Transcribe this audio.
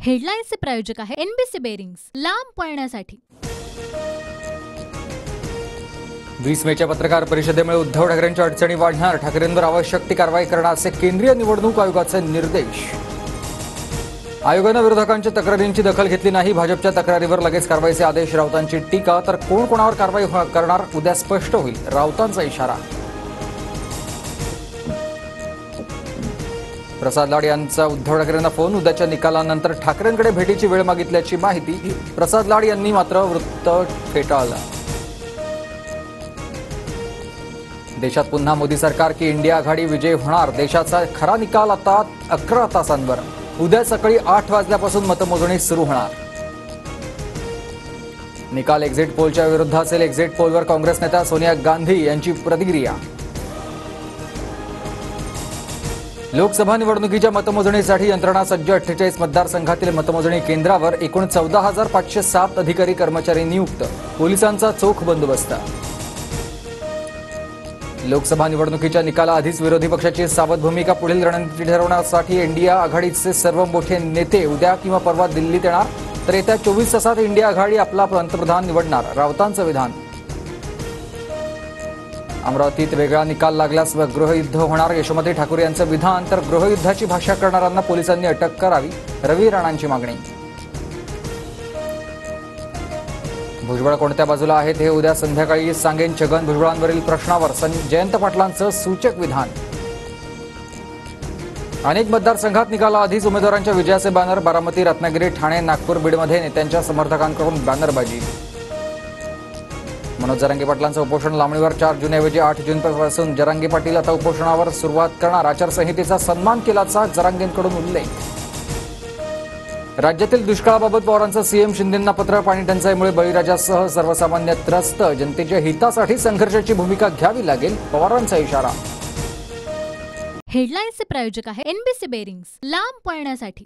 हेडलाईन्सचे प्रायोजक आहे NBC bearings, लांब पळण्यासाठी। 20 मेच्या पत्रकार परिषदेमुळे उद्धव ठाकरेंच्या अडचणी वाढणार, ठाकरेंवर आवश्यक ती कारवाई करण्याचे केंद्रीय निवडणूक आयोगाचे निर्देश। आयोगाने विरोधकांच्या तक्रारींची दखल घेतली नाही, भाजपच्या तक्रारीवर लगेच कारवाईचे आदेश। राऊतांची टीका, तर कोण कोणावर कारवाई करणार उद्या स्पष्ट होईल, राऊतांचा इशारा। प्रसाद लाड यांचा उद्धव ठाकरेंना फोन, उद्याच्या निकालानंतर ठाकरेंकडे भेटीची वेळ मागितल्याची माहिती। प्रसाद लाड यांनी मात्र वृत्त फेटाळलं। देशात पुन्हा मोदी सरकार की इंडिया आघाडी विजय होणार, देशाचा खरा निकाल आता 11 तासांवर। उद्या सकाळी 8 वाजल्यापासून मतमोजणी सुरू होणार। निकाल एक्झिट पोलच्या विरुद्ध असेल, एक्झिट पोलवर काँग्रेस नेत्या सोनिया गांधी यांची प्रतिक्रिया। लोकसभा निवडणुकीच्या मतमोजणीसाठी यंत्रणा सज्ज, 48 मतदारसंघातील मतमोजणी केंद्रावर एकूण 14,507 अधिकारी कर्मचारी नियुक्त, पोलिसांचा चोख बंदोबस्त। लोकसभा निवडणुकीच्या निकालाआधीच विरोधी पक्षाची सावध भूमिका, पुढील रणनीती ठरवण्यासाठी इंडिया आघाडीचे सर्व मोठे नेते उद्या किंवा परवा दिल्लीत येणार, तर येत्या 24 तासात इंडिया आघाडी आपला पंतप्रधान निवडणार, राऊतांचं विधान। अमरावतीत वेगळा निकाल लागल्यास गृहयुद्ध होणार, यशोमती ठाकूर यांचं विधान, तर गृहयुद्धाची भाषा करणाऱ्यांना पोलिसांनी अटक करावी, रवी राणांची मागणी। भुजबळ कोणत्या बाजूला आहेत हे उद्या संध्याकाळी सांगेन, छगन भुजबळांवरील प्रश्नावर जयंत पाटलांचं सूचक विधान। अनेक मतदारसंघात निकालाआधीच उमेदवारांच्या विजयाचे बॅनर, बारामती, रत्नागिरी, ठाणे, नागपूर, बीडमध्ये नेत्यांच्या समर्थकांकडून बॅनरबाजी। मनोज जरांगे पाटलांचं उपोषण लांबणीवर, 4 जूनऐवजी 8 जूनपासून जरांगे पाटील आता उपोषणावर सुरुवात करणार, आचारसंहितेचा सन्मान केल्याचा जरांगेंकडून उल्लेख। राज्यातील दुष्काळाबाबत पवारांचं सीएम शिंदेंना पत्र, पाणी टंचाईमुळे बळीराजासह सर्वसामान्य त्रस्त, जनतेच्या हितासाठी संघर्षाची भूमिका घ्यावी लागेल, पवारांचा इशारा। हेडलाईन्सचे प्रायोजक आहे एनबीसी बेरिंग्स, लांब पळण्यासाठी।